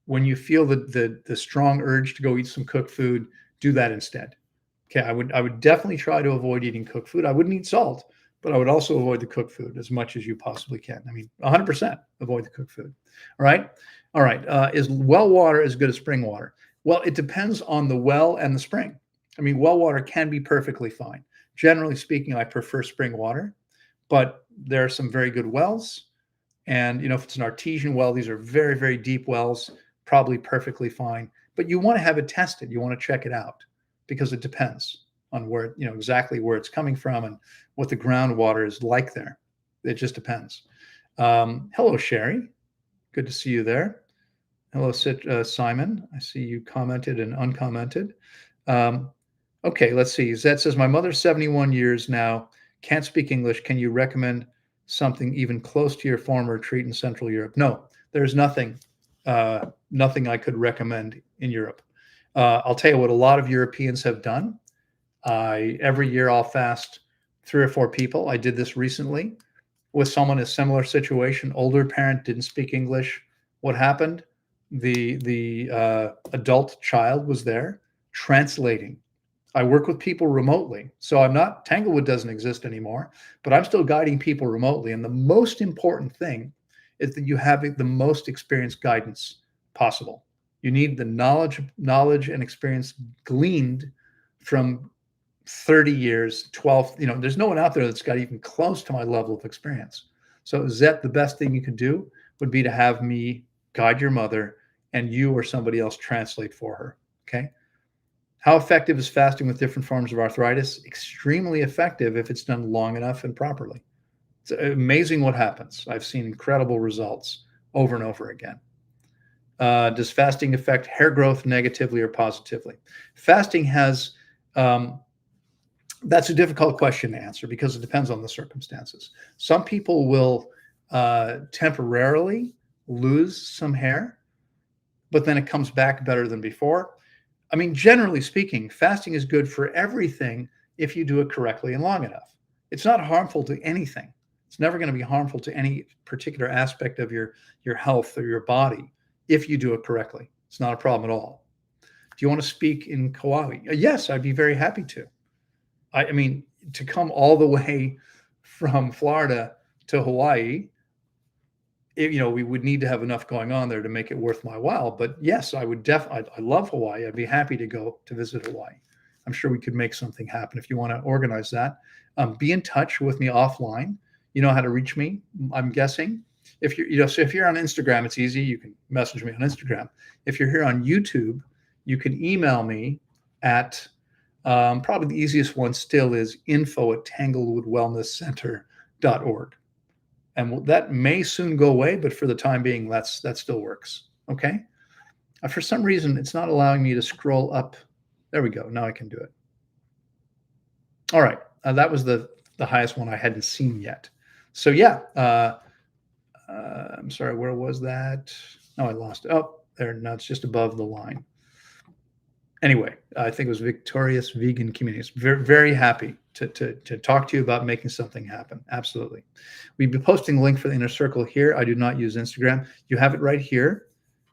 When you feel the strong urge to go eat some cooked food, do that instead. Okay, I would definitely try to avoid eating cooked food. I wouldn't eat salt, but I would also avoid the cooked food as much as you possibly can. 100% avoid the cooked food. All right. All right. Is well water as good as spring water? Well, it depends on the well and the spring. Well water can be perfectly fine. Generally speaking, I prefer spring water, but there are some very good wells. And, if it's an artesian well, these are very, very deep wells, probably perfectly fine. But you want to have it tested. You want to check it out because it depends on where, exactly where it's coming from and what the groundwater is like there. It just depends. Hello, Sherry. Good to see you there. Hello, Simon. I see you commented and uncommented. Okay, let's see. Zed says, my mother's 71 years now, can't speak English. Can you recommend something even close to your former retreat in Central Europe? No, there's nothing I could recommend in Europe. I'll tell you what a lot of Europeans have done. Every year I'll fast 3 or 4 people. I did this recently. with someone in a similar situation. Older parent didn't speak English. What happened? The adult child was there translating. I work with people remotely. So I'm not, Tanglewood doesn't exist anymore, but I'm still guiding people remotely. And the most important thing is that you have the most experienced guidance possible. You need the knowledge and experience gleaned from 30 years, 12, there's no one out there that's got even close to my level of experience. So Zet, the best thing you could do would be to have me guide your mother and you or somebody else translate for her. Okay. How effective is fasting with different forms of arthritis? Extremely effective if it's done long enough and properly. It's amazing what happens. I've seen incredible results over and over again. Does fasting affect hair growth negatively or positively? Fasting has, that's a difficult question to answer because it depends on the circumstances. Some people will temporarily lose some hair, but then it comes back better than before. I mean, generally speaking, fasting is good for everything if you do it correctly and long enough. It's not harmful to anything. It's never going to be harmful to any particular aspect of your health or your body if you do it correctly. It's not a problem at all. Do you want to speak in Kauai? Yes, I'd be very happy to. I mean, to come all the way from Florida to Hawaii, we would need to have enough going on there to make it worth my while. But yes, I would definitely, I love Hawaii. I'd be happy to go to visit Hawaii. I'm sure we could make something happen if you want to organize that. Be in touch with me offline. You know how to reach me, I'm guessing. If you're, so if you're on Instagram, it's easy. You can message me on Instagram. If you're here on YouTube, you can email me at, probably the easiest one still is info@tanglewoodwellnesscenter.org. And that may soon go away, but for the time being, that still works. Okay. For some reason, it's not allowing me to scroll up. There we go. Now I can do it. All right. That was the highest one I hadn't seen yet. So yeah, I'm sorry. Where was that? No, I lost it. Oh, there. No, it's just above the line. Anyway, I think it was Victorious Vegan Communities. Very, very happy to talk to you about making something happen. Absolutely. We've been posting a link for the inner circle here. I do not use Instagram. You have it right here.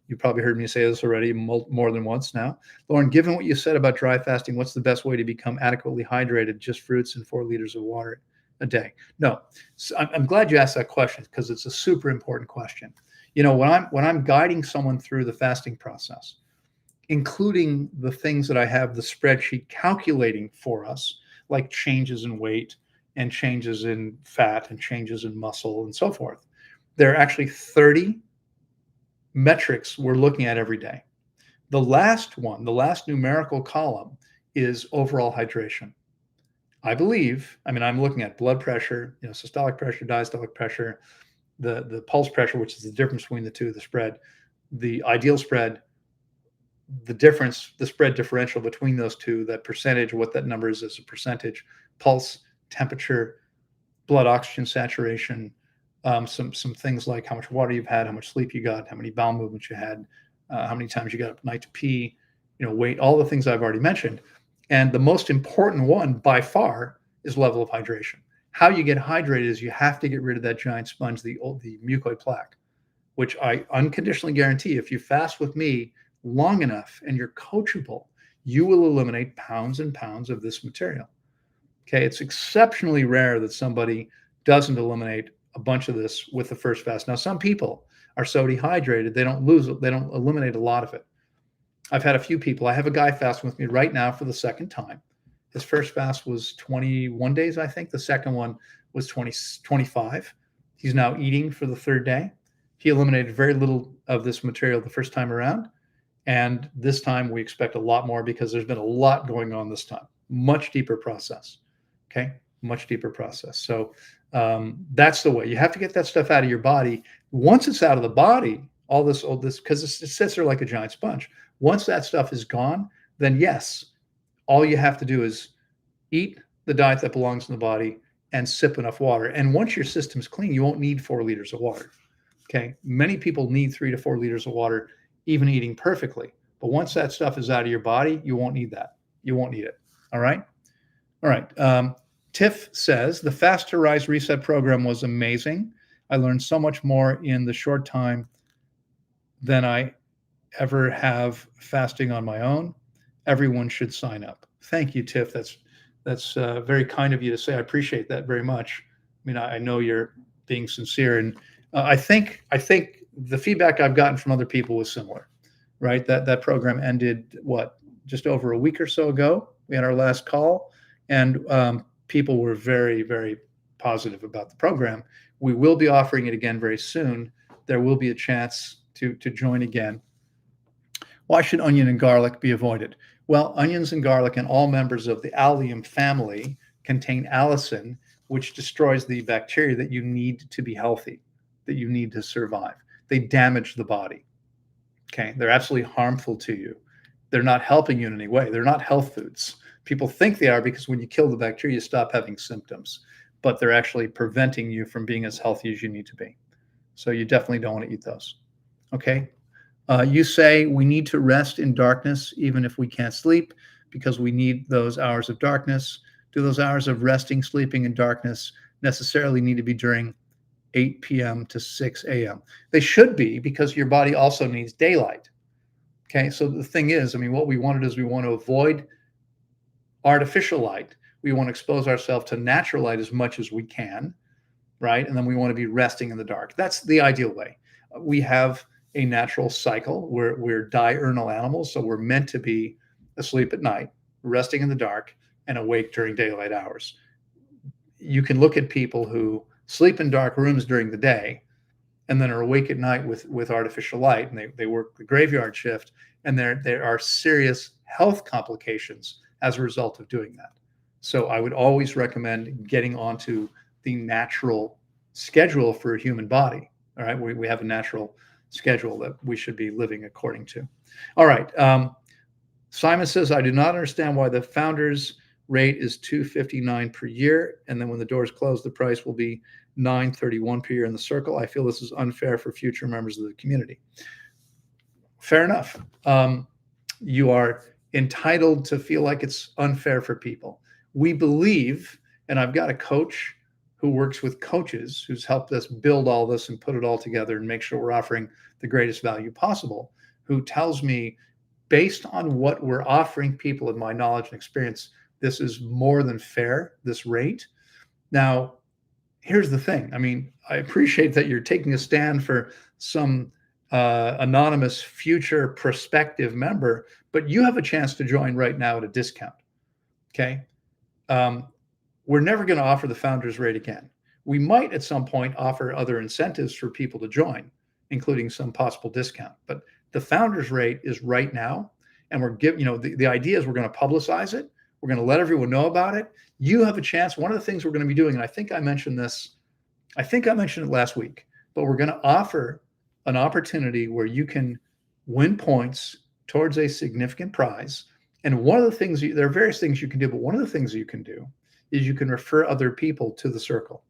You probably heard me say this already more than once now. Loren, given what you said about dry fasting, what's the best way to become adequately hydrated? Just fruits and 4 liters of water a day? No, so I'm glad you asked that question because it's a super important question. When I'm guiding someone through the fasting process, including the things that I have the spreadsheet calculating for us, like changes in weight and changes in fat and changes in muscle and so forth. There are actually 30 metrics we're looking at every day. The last one, the last numerical column, is overall hydration. I'm looking at blood pressure, systolic pressure, diastolic pressure, the pulse pressure, which is the difference between the two, the spread, the ideal spread, the difference, the spread differential between those two, that percentage, what that number is as a percentage, pulse, temperature, blood oxygen saturation, some things like how much water you've had, how much sleep you got, how many bowel movements you had, how many times you got up at night to pee, weight, all the things I've already mentioned. And the most important one by far is level of hydration. How you get hydrated is you have to get rid of that giant sponge, the mucoid plaque, which I unconditionally guarantee if you fast with me long enough and you're coachable, you will eliminate pounds and pounds of this material. Okay. It's exceptionally rare that somebody doesn't eliminate a bunch of this with the first fast. Now, some people are so dehydrated, they don't eliminate a lot of it. I've had a few people. I have a guy fasting with me right now for the second time. His first fast was 21 days, I think. The second one was 25. He's now eating for the third day. He eliminated very little of this material the first time around. And this time we expect a lot more because there's been a lot going on this time. Much deeper process. Okay. Much deeper process. So that's the way. You have to get that stuff out of your body. Once it's out of the body, all this, because it sits there like a giant sponge. Once that stuff is gone, then yes, all you have to do is eat the diet that belongs in the body and sip enough water. And once your system's clean, you won't need 4 liters of water. Okay. Many people need 3 to 4 liters of water, even eating perfectly. But once that stuff is out of your body, you won't need that. You won't need it. All right. All right. Tiff says the Fast to Rise Reset program was amazing. I learned so much more in the short time than I ever have fasting on my own. Everyone should sign up. Thank you, Tiff. That's very kind of you to say. I appreciate that very much. I mean, I know you're being sincere, and I think the feedback I've gotten from other people was similar, right? That program ended what, just over a week or so ago. We had our last call, and people were very, very positive about the program. We will be offering it again very soon. There will be a chance to join again. Why should onion and garlic be avoided? Well, onions and garlic and all members of the allium family contain allicin, which destroys the bacteria that you need to be healthy, that you need to survive. They damage the body. Okay, they're absolutely harmful to you. They're not helping you in any way. They're not health foods. People think they are because when you kill the bacteria, you stop having symptoms, but they're actually preventing you from being as healthy as you need to be. So you definitely don't want to eat those. Okay. You say we need to rest in darkness even if we can't sleep because we need those hours of darkness. Do those hours of resting, sleeping in darkness necessarily need to be during 8 p.m. to 6 a.m.? They should be, because your body also needs daylight. Okay, so the thing is, I mean, what we want to do is we want to avoid artificial light. We want to expose ourselves to natural light as much as we can, right? And then we want to be resting in the dark. That's the ideal way. We have a natural cycle. We're diurnal animals, so we're meant to be asleep at night, resting in the dark, and awake during daylight hours. You can look at people who sleep in dark rooms during the day and then are awake at night with artificial light, and they work the graveyard shift, and there are serious health complications as a result of doing that. So I would always recommend getting onto the natural schedule for a human body. All right, we have a natural schedule that we should be living according to. All right. Simon says, I do not understand why the founder's rate is $259 per year, and then when the doors close, the price will be $931 per year in the circle. I feel this is unfair for future members of the community. Fair enough. You are entitled to feel like it's unfair for people. We believe, and I've got a coach who works with coaches who's helped us build all this and put it all together and make sure we're offering the greatest value possible, who tells me, based on what we're offering people in my knowledge and experience, this is more than fair, this rate. Now, here's the thing. I mean, I appreciate that you're taking a stand for some anonymous future prospective member, but you have a chance to join right now at a discount. Okay. We're never going to offer the founder's rate again. We might at some point offer other incentives for people to join, including some possible discount. But the founder's rate is right now. And we're giving, the idea is we're going to publicize it. We're going to let everyone know about it. You have a chance. One of the things we're going to be doing, and I think I mentioned it last week, but we're going to offer an opportunity where you can win points towards a significant prize. And one of the things, there are various things you can do, but one of the things you can do is you can refer other people to the circle.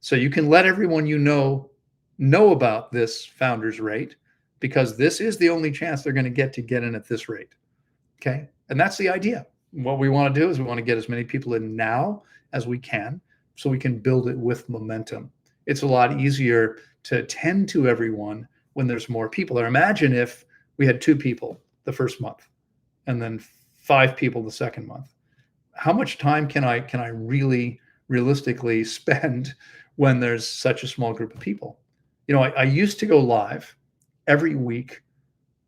So you can let everyone you know about this founder's rate, because this is the only chance they're going to get in at this rate. Okay. And that's the idea. What we want to do is we want to get as many people in now as we can so we can build it with momentum. It's a lot easier to tend to everyone when there's more people there. Imagine if we had 2 people the first month and then 5 people the second month. How much time can I really realistically spend when there's such a small group of people? I used to go live every week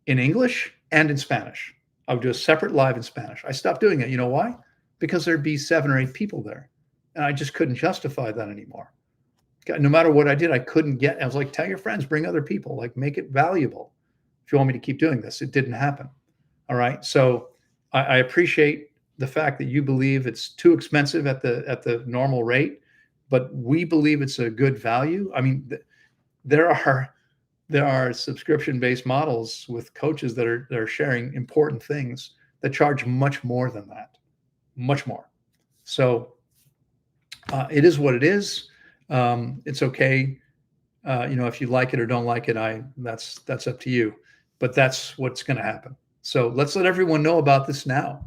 in English and in Spanish. I would do a separate live in Spanish. I stopped doing it. You know why? Because there'd be 7 or 8 people there, and I just couldn't justify that anymore. No matter what I did, I couldn't get. I was like, tell your friends, bring other people, like make it valuable. If you want me to keep doing this, it didn't happen. All right. So I appreciate the fact that you believe it's too expensive at the normal rate, but we believe it's a good value. I mean, there are subscription-based models with coaches that are sharing important things that charge much more than that, much more. So it is what it is. It's okay. If you like it or don't like it, that's up to you, but that's what's going to happen. So let's let everyone know about this now.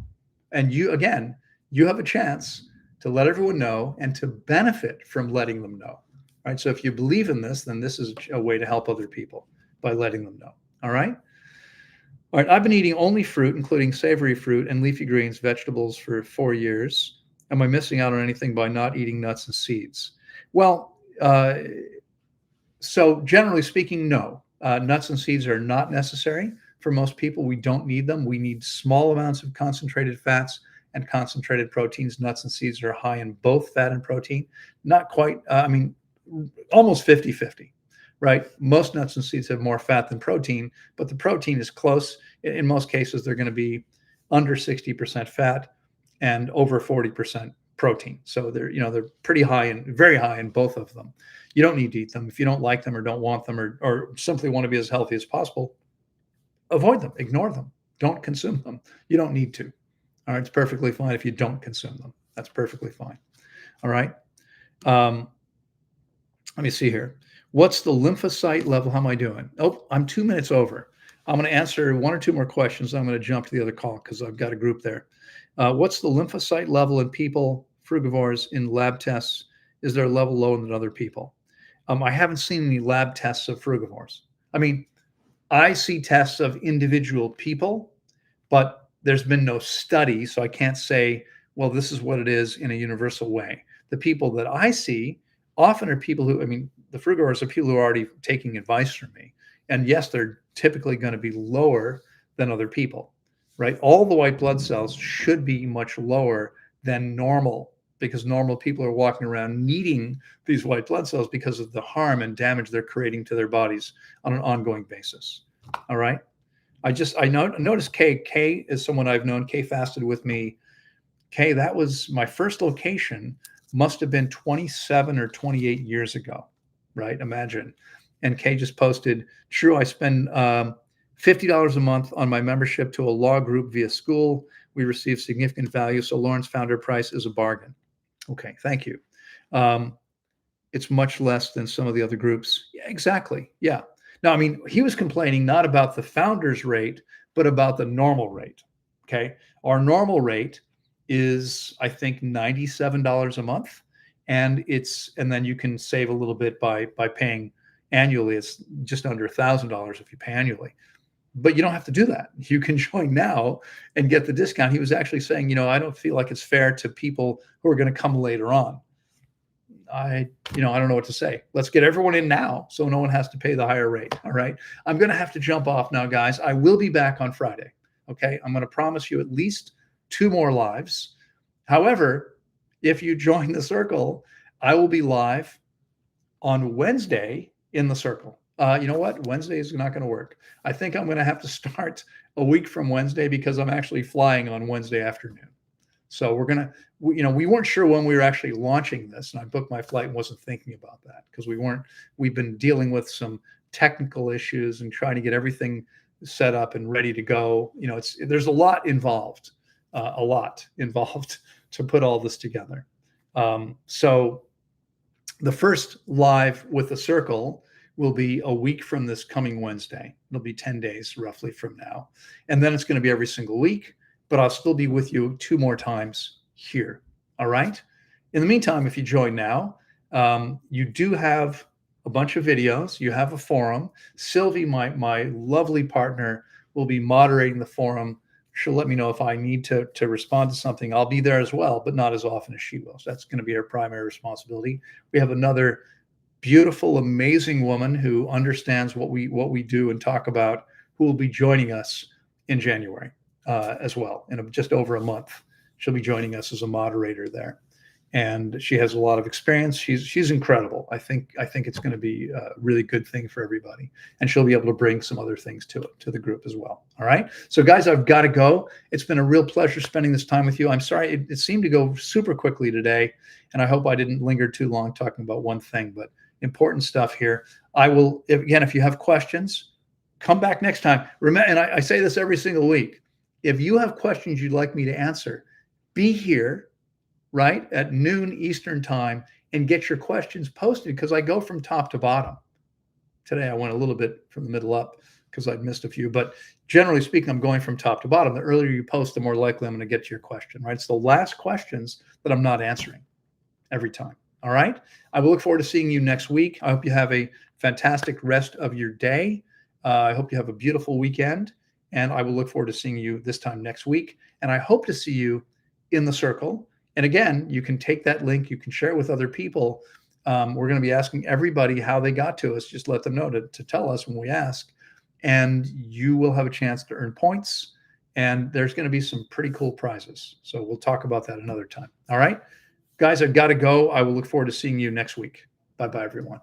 And you have a chance to let everyone know and to benefit from letting them know. Right. So if you believe in this, then this is a way to help other people by letting them know. All right. All right. I've been eating only fruit, including savory fruit and leafy greens, vegetables for 4 years. Am I missing out on anything by not eating nuts and seeds? Well, so generally speaking, no. Nuts and seeds are not necessary for most people. We don't need them. We need small amounts of concentrated fats and concentrated proteins. Nuts and seeds are high in both fat and protein. Not quite, almost 50-50, right? Most nuts and seeds have more fat than protein, but the protein is close. In most cases, they're going to be under 60% fat and over 40% protein. So they're pretty high and very high in both of them. You don't need to eat them. If you don't like them or don't want them or simply want to be as healthy as possible, avoid them, ignore them, don't consume them. You don't need to. All right. It's perfectly fine if you don't consume them. That's perfectly fine. All right. Let me see here. What's the lymphocyte level? How am I doing? Oh, I'm 2 minutes over. I'm going to answer one or two more questions. I'm going to jump to the other call because I've got a group there. What's the lymphocyte level in people, frugivores, in lab tests? Is there a level lower than other people? I haven't seen any lab tests of frugivores. I mean, I see tests of individual people, but there's been no study, so I can't say, well, this is what it is in a universal way. The people that I see often are people who, the frugivores are people who are already taking advice from me. And yes, they're typically going to be lower than other people, right? All the white blood cells should be much lower than normal because normal people are walking around needing these white blood cells because of the harm and damage they're creating to their bodies on an ongoing basis. All right. I noticed Kay. Kay is someone I've known. Kay fasted with me. Kay, that was my first location, must have been 27 or 28 years ago, right? Imagine. And Kay just posted, true, I spend $50 a month on my membership to a law group via school. We receive significant value. So Loren's founder price is a bargain. Okay, thank you. It's much less than some of the other groups. Yeah, exactly. Yeah. Now, he was complaining not about the founder's rate, but about the normal rate. Okay. Our normal rate is, I think, $97 a month. And then you can save a little bit by paying annually. It's just under $1,000 if you pay annually. But you don't have to do that. You can join now and get the discount. He was actually saying, I don't feel like it's fair to people who are going to come later on. I don't know what to say. Let's get everyone in now so no one has to pay the higher rate. All right. I'm going to have to jump off now, guys. I will be back on Friday. Okay. I'm going to promise you at least 2 more lives. However, if you join the circle, I will be live on Wednesday in the circle. You know what? Wednesday is not going to work. I think I'm going to have to start a week from Wednesday because I'm actually flying on Wednesday afternoon. So we weren't sure when we were actually launching this, and I booked my flight and wasn't thinking about that because we've been dealing with some technical issues and trying to get everything set up and ready to go. There's a lot involved to put all this together. So the first live with the circle will be a week from this coming Wednesday. It'll be 10 days roughly from now. And then it's going to be every single week, but I'll still be with you 2 more times here. All right. In the meantime, if you join now, you do have a bunch of videos. You have a forum. Sylvie, my lovely partner, will be moderating the forum. She'll let me know if I need to respond to something. I'll be there as well, but not as often as she will. So that's going to be her primary responsibility. We have another beautiful, amazing woman who understands what we do and talk about, who will be joining us in January as well. In just over a month, she'll be joining us as a moderator there. And she has a lot of experience. She's incredible. I think it's going to be a really good thing for everybody. And she'll be able to bring some other things to the group as well. All right. So guys, I've got to go. It's been a real pleasure spending this time with you. I'm sorry it seemed to go super quickly today, and I hope I didn't linger too long talking about one thing, but important stuff here. I will, again, if you have questions, come back next time. Remember, and I say this every single week. If you have questions you'd like me to answer, be here right at noon Eastern time and get your questions posted, because I go from top to bottom. Today I went a little bit from the middle up because I've missed a few. But generally speaking, I'm going from top to bottom. The earlier you post, the more likely I'm going to get to your question, right? It's the last questions that I'm not answering every time. All right. I will look forward to seeing you next week. I hope you have a fantastic rest of your day. I hope you have a beautiful weekend. And I will look forward to seeing you this time next week. And I hope to see you in the circle. And again, you can take that link, you can share it with other people. We're going to be asking everybody how they got to us. Just let them know to tell us when we ask. And you will have a chance to earn points. And there's going to be some pretty cool prizes. So we'll talk about that another time. All right. Guys, I've got to go. I will look forward to seeing you next week. Bye-bye, everyone.